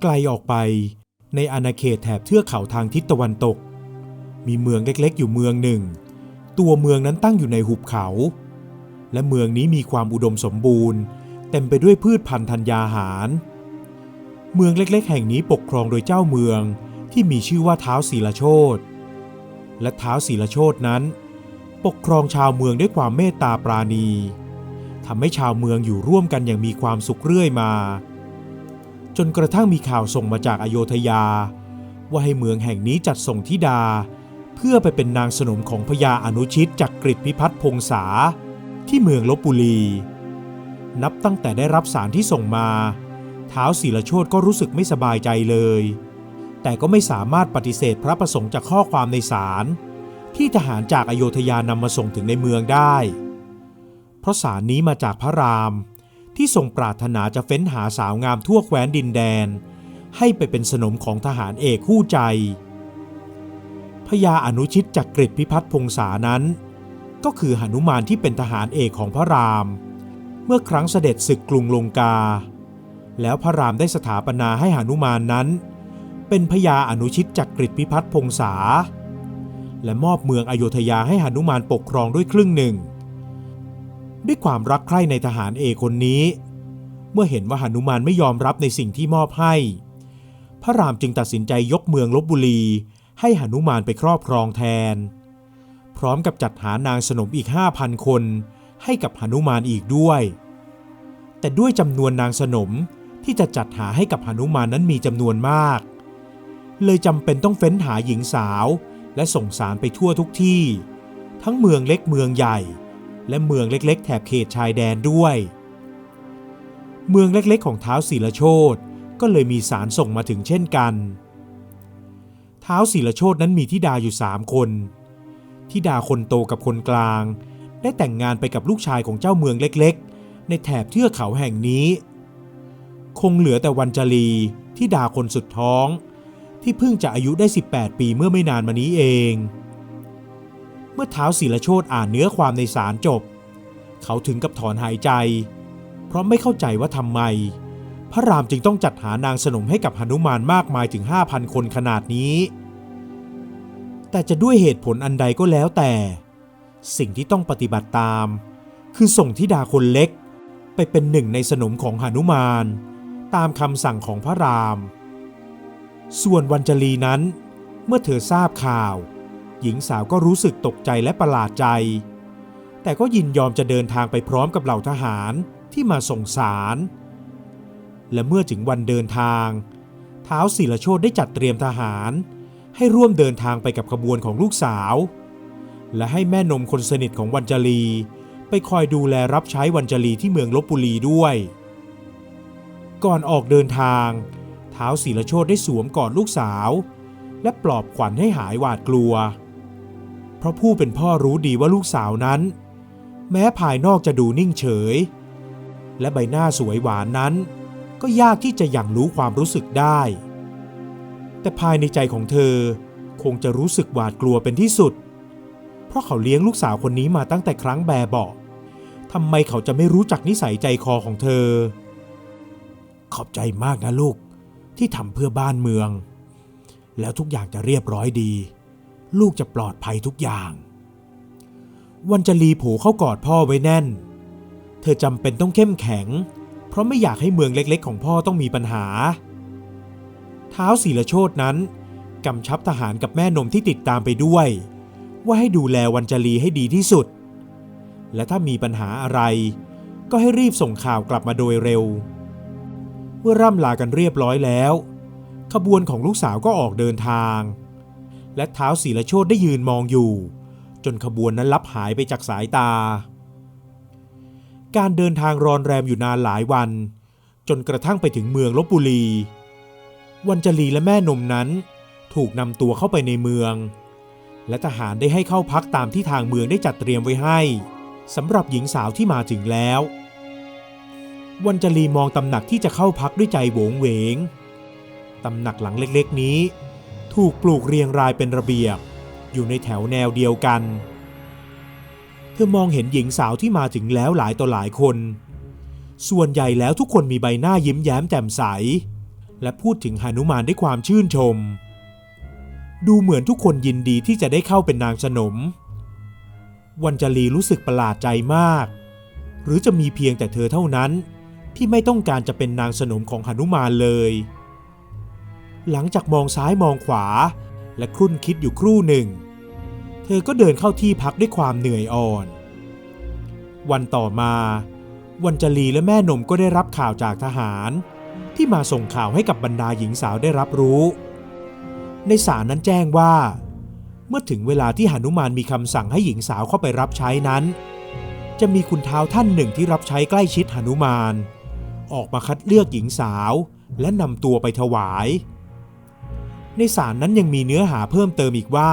ไกลออกไปในอาณาเขตแถบเทือกเขาทางทิศตะวันตกมีเมืองเล็กๆอยู่เมืองหนึ่งตัวเมืองนั้นตั้งอยู่ในหุบเขาและเมืองนี้มีความอุดมสมบูรณ์เต็มไปด้วยพืชพันธุ์ธัญญาหารเมืองเล็กๆแห่งนี้ปกครองโดยเจ้าเมืองที่มีชื่อว่าท้าวศรีลโชติและท้าวศรีลโชตินั้นปกครองชาวเมืองด้วยความเมตตาปราณีทำให้ชาวเมืองอยู่ร่วมกันอย่างมีความสุขเรื่อยมาจนกระทั่งมีข่าวส่งมาจากอโยธยาว่าให้เมืองแห่งนี้จัดส่งธิดาเพื่อไปเป็นนางสนมของพญาอนุชิตจักริดพิพัฒน์พงษาที่เมืองลพบุรีนับตั้งแต่ได้รับสารที่ส่งมาท้าวศรีลโชติก็รู้สึกไม่สบายใจเลยแต่ก็ไม่สามารถปฏิเสธพระประสงค์จากข้อความในสารที่ทหารจากอโยธยานำมาส่งถึงในเมืองได้เพราะสารนี้มาจากพระรามที่ทรงปรารถนาจะเฟ้นหาสาวงามทั่วแคว้นดินแดนให้ไปเป็นสนมของทหารเอกคู่ใจพญาอนุชิตจักริดพิพัฒน์พงษานั้นก็คือหนุมานที่เป็นทหารเอกของพระรามเมื่อครั้งเสด็จศึกกรุงลงกาแล้วพระรามได้สถาปนาให้หนุมานนั้นเป็นพญาอนุชิตจักริดพิพัฒน์พงษาและมอบเมืองอโยธยาให้หนุมานปกครองด้วยครึ่งหนึ่งด้วยความรักใคร่ในทหารเอกคนนี้เมื่อเห็นว่าหนุมานไม่ยอมรับในสิ่งที่มอบให้พระรามจึงตัดสินใจยกเมืองลพบุรีให้หนุมานไปครอบครองแทนพร้อมกับจัดหานางสนมอีก 5,000 คนให้กับหนุมานอีกด้วยแต่ด้วยจำนวนนางสนมที่จะจัดหาให้กับหนุมานนั้นมีจำนวนมากเลยจำเป็นต้องเฟ้นหาหญิงสาวและส่งสารไปทั่วทุกที่ทั้งเมืองเล็กเมืองใหญ่และเมืองเล็กๆแถบเขตชายแดนด้วยเมืองเล็กๆของท้าวศรีลโชติก็เลยมีสารส่งมาถึงเช่นกันท้าวศรีลโชตินั้นมีธิดาอยู่3 คนธิดาคนโตกับคนกลางได้แต่งงานไปกับลูกชายของเจ้าเมืองเล็กๆในแถบเทือกเขาแห่งนี้คงเหลือแต่วัญจลีธิดาคนสุดท้องที่เพิ่งจะอายุได้18 ปีเมื่อไม่นานมานี้เองเมื่อท้าวศรีลโชติอ่านเนื้อความในสารจบเขาถึงกับถอนหายใจเพราะไม่เข้าใจว่าทำไมพระรามจึงต้องจัดหานางสนมให้กับหนุมานมากมายถึง 5,000 คนขนาดนี้แต่จะด้วยเหตุผลอันใดก็แล้วแต่สิ่งที่ต้องปฏิบัติตามคือส่งธิดาคนเล็กไปเป็นหนึ่งในสนมของหนุมานตามคำสั่งของพระรามส่วนวัญจลีนั้นเมื่อเธอทราบข่าวหญิงสาวก็รู้สึกตกใจและประหลาดใจแต่ก็ยินยอมจะเดินทางไปพร้อมกับเหล่าทหารที่มาส่งสารและเมื่อถึงวันเดินทางท้าวศรีลโชติได้จัดเตรียมทหารให้ร่วมเดินทางไปกับขบวนของลูกสาวและให้แม่นมคนสนิทของวัญจลีไปคอยดูแลรับใช้วัญจลีที่เมืองลพบุรีด้วยก่อนออกเดินทางท้าวศรีลโชติได้สวมกอดลูกสาวและปลอบขวัญให้หายหวาดกลัวเพราะผู้เป็นพ่อรู้ดีว่าลูกสาวนั้นแม้ภายนอกจะดูนิ่งเฉยและใบหน้าสวยหวานนั้นก็ยากที่จะยังรู้ความรู้สึกได้แต่ภายในใจของเธอคงจะรู้สึกหวาดกลัวเป็นที่สุดเพราะเขาเลี้ยงลูกสาวคนนี้มาตั้งแต่ครั้งแบเบาะทำไมเขาจะไม่รู้จักนิสัยใจคอของเธอขอบใจมากนะลูกที่ทำเพื่อบ้านเมืองแล้วทุกอย่างจะเรียบร้อยดีลูกจะปลอดภัยทุกอย่างวัญจลีโผล่เข้ากอดพ่อไว้แน่นเธอจำเป็นต้องเข้มแข็งเพราะไม่อยากให้เมืองเล็กๆของพ่อต้องมีปัญหาท้าวศรีลโชตินั้นกำชับทหารกับแม่นมที่ติดตามไปด้วยว่าให้ดูแลวัญจลีให้ดีที่สุดและถ้ามีปัญหาอะไรก็ให้รีบส่งข่าวกลับมาโดยเร็วเมื่อร่ำลากันเรียบร้อยแล้วขบวนของลูกสาวก็ออกเดินทางและท้าวศรีลโชติได้ยืนมองอยู่จนขบวนนั้นลับหายไปจากสายตาการเดินทางรอนแรมอยู่นานหลายวันจนกระทั่งไปถึงเมืองลพบุรีวัญจลีและแม่นมนั้นถูกนำตัวเข้าไปในเมืองและทหารได้ให้เข้าพักตามที่ทางเมืองได้จัดเตรียมไว้ให้สำหรับหญิงสาวที่มาถึงแล้ววัญจลีมองตำหนักที่จะเข้าพักด้วยใจโหวงเหวงตำหนักหลังเล็กๆนี้ถูกปลูกเรียงรายเป็นระเบียบอยู่ในแถวแนวเดียวกันเธอมองเห็นหญิงสาวที่มาถึงแล้วหลายต่อหลายคนส่วนใหญ่แล้วทุกคนมีใบหน้ายิ้มแย้มแจ่มใส และพูดถึงหนุมานด้วยความชื่นชมดูเหมือนทุกคนยินดีที่จะได้เข้าเป็นนางสนมวัญจลีรู้สึกประหลาดใจมากหรือจะมีเพียงแต่เธอเท่านั้นที่ไม่ต้องการจะเป็นนางสนมของหนุมานเลยหลังจากมองซ้ายมองขวาและครุ่นคิดอยู่ครู่หนึ่งเธอก็เดินเข้าที่พักด้วยความเหนื่อยอ่อนวันต่อมาวัญจลีและแม่นมก็ได้รับข่าวจากทหารที่มาส่งข่าวให้กับบรรดาหญิงสาวได้รับรู้ในสารนั้นแจ้งว่าเมื่อถึงเวลาที่หนุมานมีคำสั่งให้หญิงสาวเข้าไปรับใช้นั้นจะมีคุณท้าวท่านหนึ่งที่รับใช้ใกล้ชิดหนุมานออกมาคัดเลือกหญิงสาวและนำตัวไปถวายในสารนั้นยังมีเนื้อหาเพิ่มเติมอีกว่า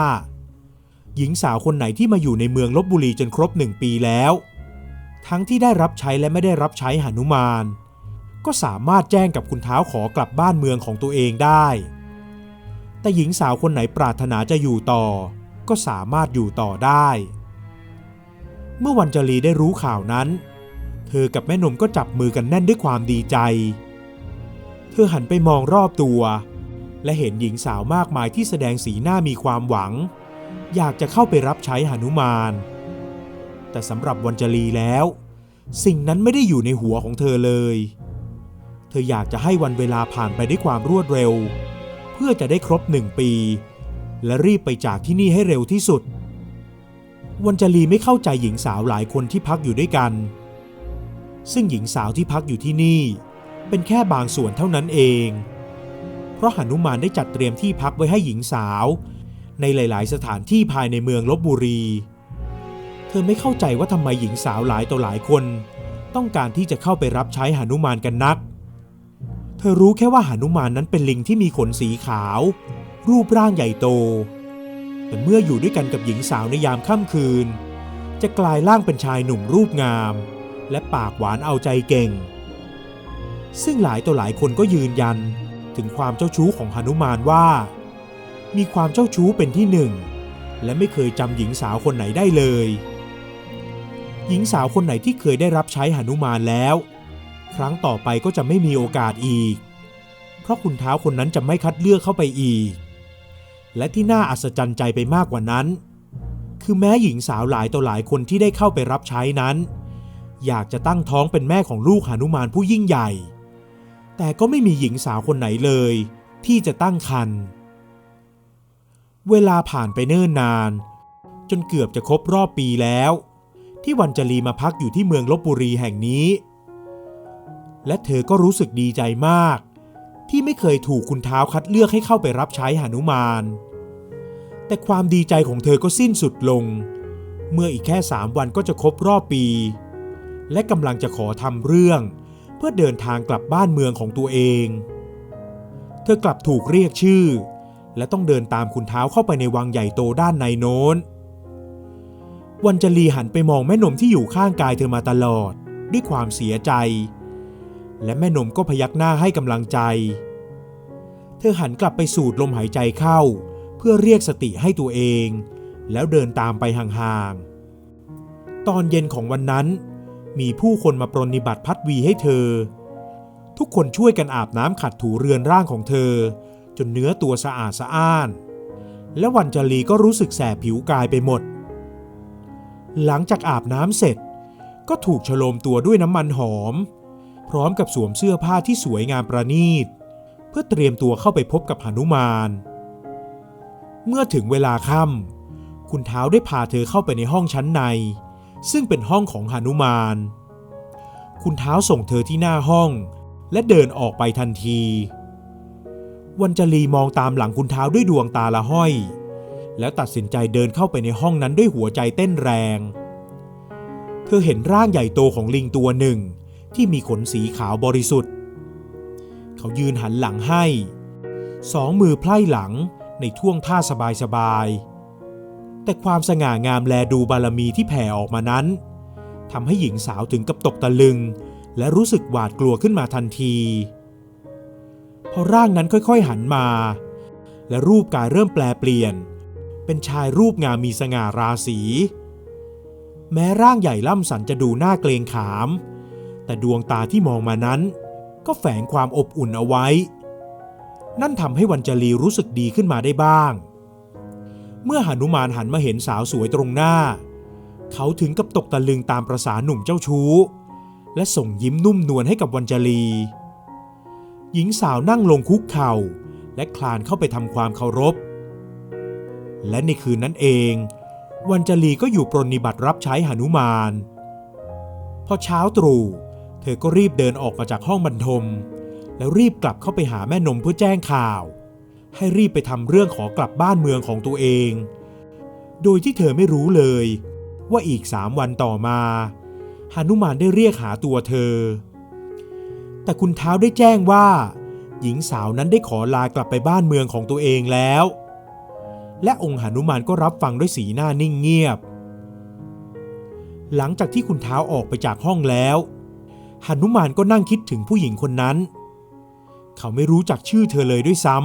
หญิงสาวคนไหนที่มาอยู่ในเมืองลพบุรีจนครบ1 ปีแล้วทั้งที่ได้รับใช้และไม่ได้รับใช้หนุมานก็สามารถแจ้งกับคุณท้าวขอกลับบ้านเมืองของตัวเองได้แต่หญิงสาวคนไหนปรารถนาจะอยู่ต่อก็สามารถอยู่ต่อได้เมื่อวัญจลีได้รู้ข่าวนั้นเธอกับแม่นมก็จับมือกันแน่นด้วยความดีใจเธอหันไปมองรอบตัวและเห็นหญิงสาวมากมายที่แสดงสีหน้ามีความหวังอยากจะเข้าไปรับใช้หนุมานแต่สำหรับวัญจลีแล้วสิ่งนั้นไม่ได้อยู่ในหัวของเธอเลยเธออยากจะให้วันเวลาผ่านไปด้วยความรวดเร็วเพื่อจะได้ครบ1 ปีและรีบไปจากที่นี่ให้เร็วที่สุดวัญจลีไม่เข้าใจหญิงสาวหลายคนที่พักอยู่ด้วยกันซึ่งหญิงสาวที่พักอยู่ที่นี่เป็นแค่บางส่วนเท่านั้นเองเพราะหนุมานได้จัดเตรียมที่พักไว้ให้หญิงสาวในหลายๆสถานที่ภายในเมืองลพบุรีเธอไม่เข้าใจว่าทำไมหญิงสาวหลายต่อหลายคนต้องการที่จะเข้าไปรับใช้หนุมานกันนักเธอรู้แค่ว่าหนุมานนั้นเป็นลิงที่มีขนสีขาวรูปร่างใหญ่โตแต่เมื่ออยู่ด้วยกันกับหญิงสาวในยามค่ำคืนจะกลายร่างเป็นชายหนุ่มรูปงามและปากหวานเอาใจเก่งซึ่งหลายต่อหลายคนก็ยืนยันถึงความเจ้าชู้ของหนุมานว่ามีความเจ้าชู้เป็นที่หนึ่งและไม่เคยจำหญิงสาวคนไหนได้เลยหญิงสาวคนไหนที่เคยได้รับใช้หนุมานแล้วครั้งต่อไปก็จะไม่มีโอกาสอีกเพราะคุณท้าวคนนั้นจะไม่คัดเลือกเข้าไปอีกและที่น่าอัศจรรย์ใจไปมากกว่านั้นคือแม้หญิงสาวหลายต่อหลายคนที่ได้เข้าไปรับใช้นั้นอยากจะตั้งท้องเป็นแม่ของลูกหนุมานผู้ยิ่งใหญ่แต่ก็ไม่มีหญิงสาวคนไหนเลยที่จะตั้งครรภ์เวลาผ่านไปเนิ่นนานจนเกือบจะครบรอบปีแล้วที่วัญจลีมาพักอยู่ที่เมืองลพบุรีแห่งนี้และเธอก็รู้สึกดีใจมากที่ไม่เคยถูกคุณท้าวคัดเลือกให้เข้าไปรับใช้หนุมานแต่ความดีใจของเธอก็สิ้นสุดลงเมื่ออีกแค่3 วันก็จะครบรอบปีและกำลังจะขอทำเรื่องเพื่อเดินทางกลับบ้านเมืองของตัวเองเธอกลับถูกเรียกชื่อและต้องเดินตามคุณท้าวเข้าไปในวังใหญ่โตด้านในโน้นวัญจลีหันไปมองแม่นมที่อยู่ข้างกายเธอมาตลอดด้วยความเสียใจและแม่นมก็พยักหน้าให้กำลังใจเธอหันกลับไปสูดลมหายใจเข้าเพื่อเรียกสติให้ตัวเองแล้วเดินตามไปห่างๆตอนเย็นของวันนั้นมีผู้คนมาปรนนิบัติพัดวีให้เธอทุกคนช่วยกันอาบน้ำขัดถูเรือนร่างของเธอจนเนื้อตัวสะอาดสะอ้านและวัญจลีก็รู้สึกแสบผิวกายไปหมดหลังจากอาบน้ำเสร็จก็ถูกโฉลมตัวด้วยน้ำมันหอมพร้อมกับสวมเสื้อผ้าที่สวยงามประณีตเพื่อเตรียมตัวเข้าไปพบกับหนุมานเมื่อถึงเวลาค่ำคุณท้าวได้พาเธอเข้าไปในห้องชั้นในซึ่งเป็นห้องของหนุมานคุณท้าวส่งเธอที่หน้าห้องและเดินออกไปทันทีวัญจลีมองตามหลังคุณท้าวด้วยดวงตาละห้อยแล้วตัดสินใจเดินเข้าไปในห้องนั้นด้วยหัวใจเต้นแรงเธอเห็นร่างใหญ่โตของลิงตัวหนึ่งที่มีขนสีขาวบริสุทธิ์เขายืนหันหลังให้2 มือไพล่หลังในท่วงท่าสบายๆแต่ความสง่างามแลดูบารมีที่แผ่ออกมานั้นทำให้หญิงสาวถึงกับตกตะลึงและรู้สึกหวาดกลัวขึ้นมาทันทีพอร่างนั้นค่อยๆหันมาและรูปกายเริ่มแปลเปลี่ยนเป็นชายรูปงามมีสง่าราศีแม้ร่างใหญ่ล่ำสันจะดูน่าเกรงขามแต่ดวงตาที่มองมานั้นก็แฝงความอบอุ่นเอาไว้ นั่นทำให้วัญจลีรู้สึกดีขึ้นมาได้บ้างเมื่อหนุมานหันมาเห็นสาวสวยตรงหน้าเขาถึงกับตกตะลึงตามประสาหนุ่มเจ้าชู้และส่งยิ้มนุ่มนวลให้กับวัญจลีหญิงสาวนั่งลงคุกเข่าและคลานเข้าไปทำความเคารพและในคืนนั้นเองวัญจลีก็อยู่ปรนนิบัติรับใช้หนุมานพอเช้าตรู่เธอก็รีบเดินออกมาจากห้องบรรทมแล้วรีบกลับเข้าไปหาแม่นมเพื่อแจ้งข่าวให้รีบไปทำเรื่องขอกลับบ้านเมืองของตัวเองโดยที่เธอไม่รู้เลยว่าอีก3 วันต่อมาหนุมานได้เรียกหาตัวเธอแต่คุณท้าวได้แจ้งว่าหญิงสาวนั้นได้ขอลากลับไปบ้านเมืองของตัวเองแล้วและองค์หนุมานก็รับฟังด้วยสีหน้านิ่งเงียบหลังจากที่คุณท้าวออกไปจากห้องแล้วหนุมานก็นั่งคิดถึงผู้หญิงคนนั้นเขาไม่รู้จักชื่อเธอเลยด้วยซ้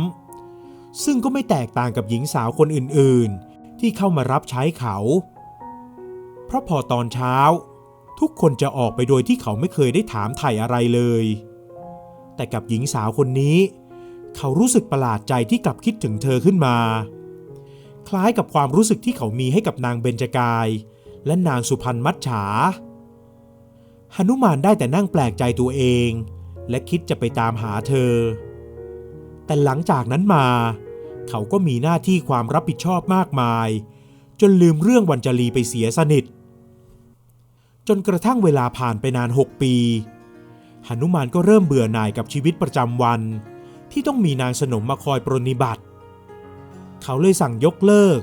ำซึ่งก็ไม่แตกต่างกับหญิงสาวคนอื่นๆที่เข้ามารับใช้เขาเพราะพอตอนเช้าทุกคนจะออกไปโดยที่เขาไม่เคยได้ถามไถ่อะไรเลยแต่กับหญิงสาวคนนี้เขารู้สึกประหลาดใจที่กลับคิดถึงเธอขึ้นมาคล้ายกับความรู้สึกที่เขามีให้กับนางเบญจกายและนางสุพรรณมัจฉาหนุมานได้แต่นั่งแปลกใจตัวเองและคิดจะไปตามหาเธอแต่หลังจากนั้นมาเขาก็มีหน้าที่ความรับผิดชอบมากมายจนลืมเรื่องวัญจลีไปเสียสนิทจนกระทั่งเวลาผ่านไปนาน6 ปีหนุมานก็เริ่มเบื่อหน่ายกับชีวิตประจำวันที่ต้องมีนางสนมมาคอยปรนนิบัติเขาเลยสั่งยกเลิก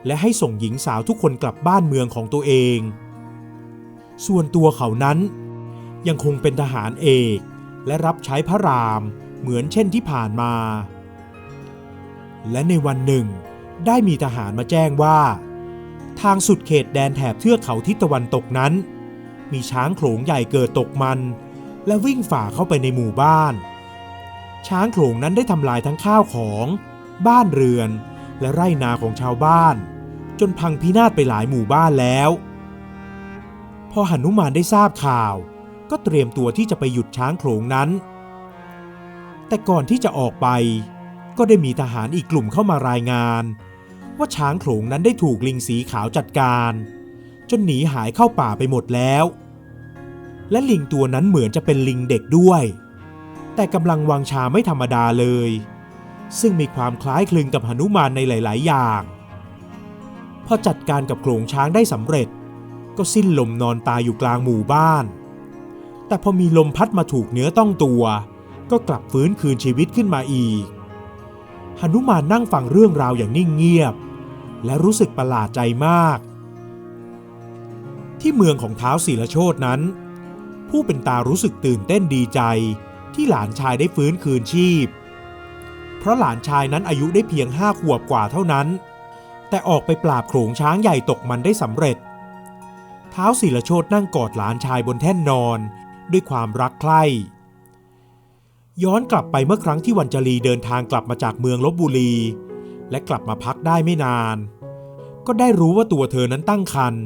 และให้ส่งหญิงสาวทุกคนกลับบ้านเมืองของตัวเองส่วนตัวเขานั้นยังคงเป็นทหารเอกและรับใช้พระรามเหมือนเช่นที่ผ่านมาและในวันหนึ่งได้มีทหารมาแจ้งว่าทางสุดเขตแดนแถบเทือกเขาทิศตะวันตกนั้นมีช้างโขลงใหญ่เกิดตกมันและวิ่งฝ่าเข้าไปในหมู่บ้านช้างโขลงนั้นได้ทำลายทั้งข้าวของบ้านเรือนและไร่นาของชาวบ้านจนพังพินาศไปหลายหมู่บ้านแล้วพอหนุมานได้ทราบข่าวก็เตรียมตัวที่จะไปหยุดช้างโขลงนั้นแต่ก่อนที่จะออกไปก็ได้มีทหารอีกกลุ่มเข้ามารายงานว่าช้างโขลงนั้นได้ถูกลิงสีขาวจัดการจนหนีหายเข้าป่าไปหมดแล้วและลิงตัวนั้นเหมือนจะเป็นลิงเด็กด้วยแต่กำลังวังชาไม่ธรรมดาเลยซึ่งมีความคล้ายคลึงกับหนุมานในหลายๆอย่างพอจัดการกับโขลงช้างได้สำเร็จก็สิ้นลมนอนตายอยู่กลางหมู่บ้านแต่พอมีลมพัดมาถูกเนื้อต้องตัวก็กลับฟื้นคืนชีวิตขึ้นมาอีกหนุมานนั่งฟังเรื่องราวอย่างนิ่งเงียบและรู้สึกประหลาดใจมากที่เมืองของท้าวศรีลโชตินั้นผู้เป็นตารู้สึกตื่นเต้นดีใจที่หลานชายได้ฟื้นคืนชีพเพราะหลานชายนั้นอายุได้เพียง5 ขวบกว่าเท่านั้นแต่ออกไปปราบโขลงช้างใหญ่ตกมันได้สำเร็จท้าวศรีลโชตินั่งกอดหลานชายบนแท่นนอนด้วยความรักใคร่ย้อนกลับไปเมื่อครั้งที่วัญจลีเดินทางกลับมาจากเมืองลพบุรีและกลับมาพักได้ไม่นานก็ได้รู้ว่าตัวเธอนั้นตั้งครรภ์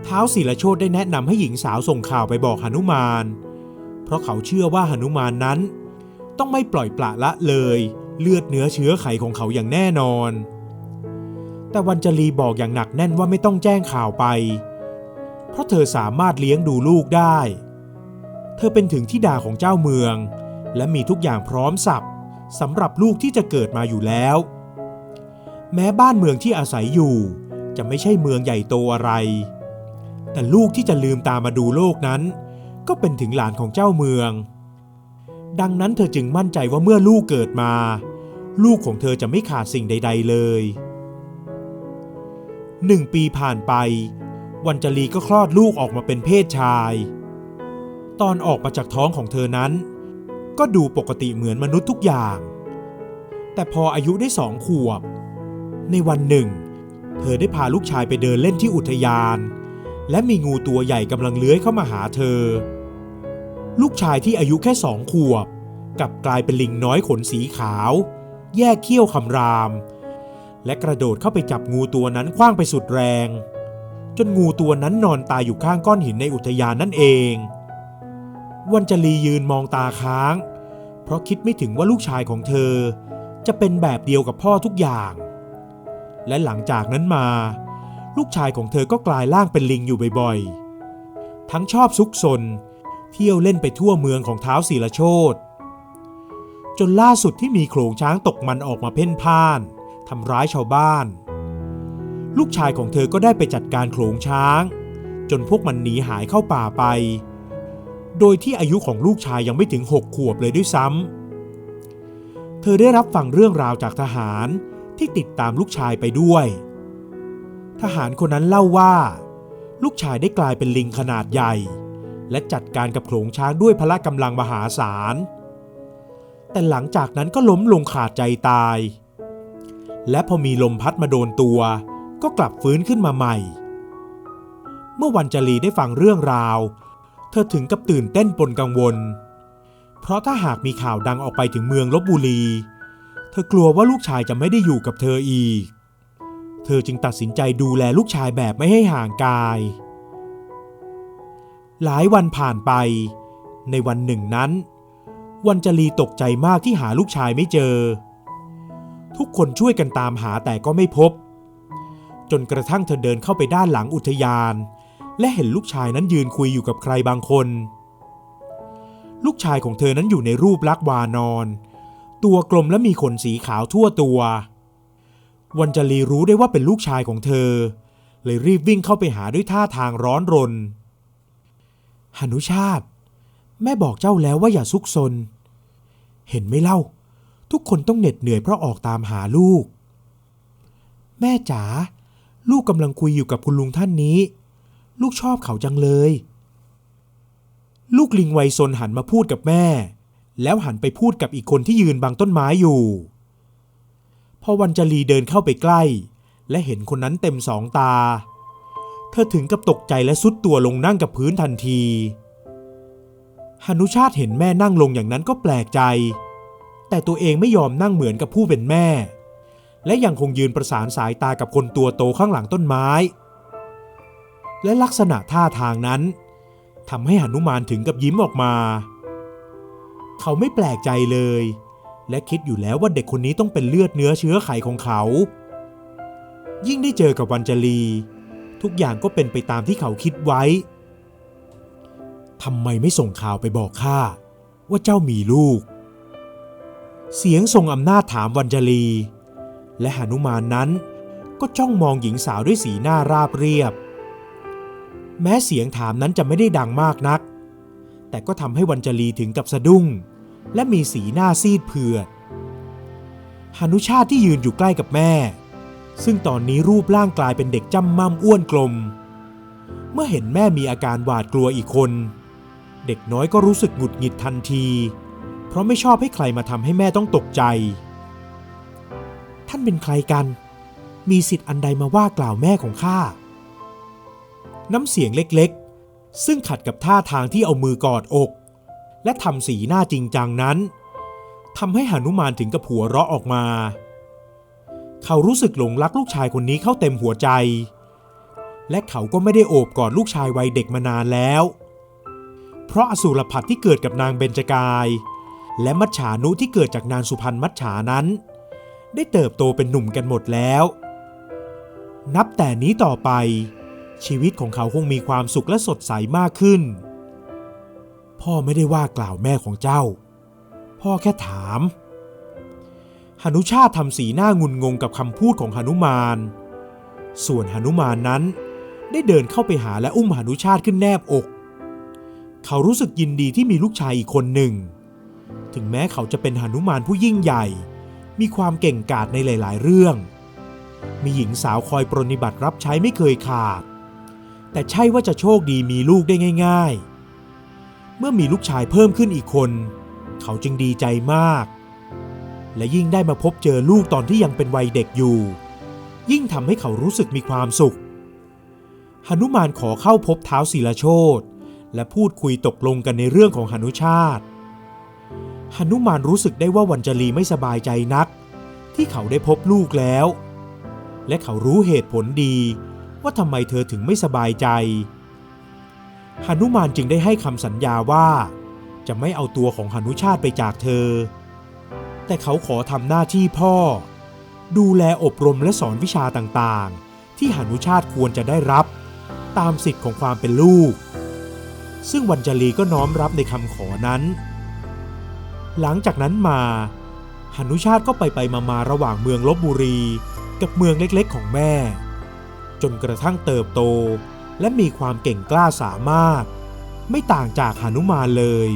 ท้าวศรีลโชติได้แนะนำให้หญิงสาวส่งข่าวไปบอกหนุมานเพราะเขาเชื่อว่าหนุมานนั้นต้องไม่ปล่อยปละละเลยเลือดเนื้อเชื้อไขของเขาอย่างแน่นอนแต่วัญจลีบอกอย่างหนักแน่นว่าไม่ต้องแจ้งข่าวไปเพราะเธอสามารถเลี้ยงดูลูกได้เธอเป็นถึงธิดาของเจ้าเมืองและมีทุกอย่างพร้อมสับสำหรับลูกที่จะเกิดมาอยู่แล้วแม้บ้านเมืองที่อาศัยอยู่จะไม่ใช่เมืองใหญ่โตอะไรแต่ลูกที่จะลืมตามาดูโลกนั้นก็เป็นถึงหลานของเจ้าเมืองดังนั้นเธอจึงมั่นใจว่าเมื่อลูกเกิดมาลูกของเธอจะไม่ขาดสิ่งใดๆเลย1 ปีผ่านไปวัญจลีก็คลอดลูกออกมาเป็นเพศชายตอนออกมาจากท้องของเธอนั้นก็ดูปกติเหมือนมนุษย์ทุกอย่างแต่พออายุได้2 ขวบในวันหนึ่งเธอได้พาลูกชายไปเดินเล่นที่อุทยานและมีงูตัวใหญ่กำลังเลื้อยเข้ามาหาเธอลูกชายที่อายุแค่2 ขวบกลับกลายเป็นลิงน้อยขนสีขาวแยกเขี้ยวคำรามและกระโดดเข้าไปจับงูตัวนั้นขว้างไปสุดแรงจนงูตัวนั้นนอนตายอยู่ข้างก้อนหินในอุทยานนั่นเองวัญจลียืนมองตาค้างเพ ราะคิดไม่ถึงว่าลูกชายของเธอจะเป็นแบบเดียวกับพ่อทุกอย่างและหลังจากนั้นมาลูกชายของเธอก็กลายร่างเป็นลิงอยู่บ่อยๆทั้งชอบซุกซนเที่ยวเล่นไปทั่วเมืองของท้าวศรีลโชติจนล่าสุดที่มีโขลงช้างตกมันออกมาเพ่นพ่านทำร้ายชาวบ้านลูกชายของเธอก็ได้ไปจัดการโขลงช้างจนพวกมันหนีหายเข้าป่าไปโดยที่อายุของลูกชายยังไม่ถึง6 ขวบเลยด้วยซ้ำเธอได้รับฟังเรื่องราวจากทหารที่ติดตามลูกชายไปด้วยทหารคนนั้นเล่าว่าลูกชายได้กลายเป็นลิงขนาดใหญ่และจัดการกับโขลงช้างด้วยพละกำลังมหาศาลแต่หลังจากนั้นก็ล้มลงขาดใจตายและพอมีลมพัดมาโดนตัวก็กลับฟื้นขึ้นมาใหม่เมื่อวัญจลีได้ฟังเรื่องราวเธอถึงกับตื่นเต้นปนกังวลเพราะถ้าหากมีข่าวดังออกไปถึงเมืองลพบุรีเธอกลัวว่าลูกชายจะไม่ได้อยู่กับเธออีกเธอจึงตัดสินใจดูแลลูกชายแบบไม่ให้ห่างกายหลายวันผ่านไปในวันหนึ่งนั้นวัญจลีตกใจมากที่หาลูกชายไม่เจอทุกคนช่วยกันตามหาแต่ก็ไม่พบจนกระทั่งเธอเดินเข้าไปด้านหลังอุทยานและเห็นลูกชายนั้นยืนคุยอยู่กับใครบางคนลูกชายของเธอนั้นอยู่ในรูปลักษณ์วานอนตัวกลมและมีขนสีขาวทั่วตัววัญจลีรู้ได้ว่าเป็นลูกชายของเธอเลยรีบวิ่งเข้าไปหาด้วยท่าทางร้อนรนหนุชาติแม่บอกเจ้าแล้วว่าอย่าซุกซนเห็นไหมเล่าทุกคนต้องเหน็ดเหนื่อยเพราะออกตามหาลูกแม่จ๋าลูกกำลังคุยอยู่กับคุณลุงท่านนี้ลูกชอบเขาจังเลยลูกลิงวัยซนหันมาพูดกับแม่แล้วหันไปพูดกับอีกคนที่ยืนบังต้นไม้อยู่พอวัญจลีเดินเข้าไปใกล้และเห็นคนนั้นเต็มสองตาเธอถึงกับตกใจและทรุดตัวลงนั่งกับพื้นทันทีหนุชาติเห็นแม่นั่งลงอย่างนั้นก็แปลกใจแต่ตัวเองไม่ยอมนั่งเหมือนกับผู้เป็นแม่และยังคงยืนประสานสายตากับคนตัวโตข้างหลังต้นไม้และลักษณะท่าทางนั้นทำให้หนุมานถึงกับยิ้มออกมาเขาไม่แปลกใจเลยและคิดอยู่แล้วว่าเด็กคนนี้ต้องเป็นเลือดเนื้อเชื้อไขของเขายิ่งได้เจอกับวัญจลีทุกอย่างก็เป็นไปตามที่เขาคิดไว้ทำไมไม่ส่งข่าวไปบอกข้าว่าเจ้ามีลูกเสียงทรงอำนาจถามวัญจลีและหนุมานนั้นก็จ้องมองหญิงสาวด้วยสีหน้าราบเรียบแม้เสียงถามนั้นจะไม่ได้ดังมากนักแต่ก็ทำให้วัญจลีถึงกับสะดุ้งและมีสีหน้าซีดเผือดหนุชาติที่ยืนอยู่ใกล้กับแม่ซึ่งตอนนี้รูปร่างกลายเป็นเด็กจ้ำม่ำอ้วนกลมเมื่อเห็นแม่มีอาการหวาดกลัวอีกคนเด็กน้อยก็รู้สึกหงุดหงิดทันทีเพราะไม่ชอบให้ใครมาทำให้แม่ต้องตกใจท่านเป็นใครกันมีสิทธิ์อันใดมาว่ากล่าวแม่ของข้าน้ำเสียงเล็กๆซึ่งขัดกับท่าทางที่เอามือกอดอกและทำสีหน้าจริงจังนั้นทำให้หนุมานถึงกับหัวเราะออกมาเขารู้สึกหลงรักลูกชายคนนี้เข้าเต็มหัวใจและเขาก็ไม่ได้โอบกอดลูกชายวัยเด็กมานานแล้วเพราะอสูรพัดที่เกิดกับนางเบญจกายและมัจฉานุที่เกิดจากนางสุพรรณมัจฉานั้นได้เติบโตเป็นหนุ่มกันหมดแล้วนับแต่นี้ต่อไปชีวิตของเขาคงมีความสุขและสดใสมากขึ้นพ่อไม่ได้ว่ากล่าวแม่ของเจ้าพ่อแค่ถามหนุชาติทำสีหน้างุนงงกับคำพูดของหนุมานส่วนหนุมานนั้นได้เดินเข้าไปหาและอุ้มหนุชาติขึ้นแนบอกเขารู้สึกยินดีที่มีลูกชายอีกคนหนึ่งถึงแม้เขาจะเป็นหนุมานผู้ยิ่งใหญ่มีความเก่งกาจในหลายๆเรื่องมีหญิงสาวคอยปรนนิบัติรับใช้ไม่เคยขาดแต่ใช่ว่าจะโชคดีมีลูกได้ง่ายๆเมื่อมีลูกชายเพิ่มขึ้นอีกคนเขาจึงดีใจมากและยิ่งได้มาพบเจอลูกตอนที่ยังเป็นวัยเด็กอยู่ยิ่งทำให้เขารู้สึกมีความสุขหนุมานขอเข้าพบท้าวศรีลโชติและพูดคุยตกลงกันในเรื่องของหนุชาติหนุมานรู้สึกได้ว่าวัญจลีไม่สบายใจนักที่เขาได้พบลูกแล้วและเขารู้เหตุผลดีว่าทำไมเธอถึงไม่สบายใจหนุมานจึงได้ให้คำสัญญาว่า จะไม่เอาตัวของหนุชาติไปจากเธอแต่เขาขอทำหน้าที่พ่อดูแลอบรมและสอนวิชาต่างๆที่หนุชาติควรจะได้รับตามสิทธิ์ของความเป็นลูกซึ่งวรรณจรีก็น้อมรับในคำขอนั้นหลังจากนั้นมาหนุชาติก็ไปมาระหว่างเมืองลพบุรีกับเมืองเล็กๆของแม่จนกระทั่งเติบโตและมีความเก่งกล้าสามารถไม่ต่างจากหนุมานเลย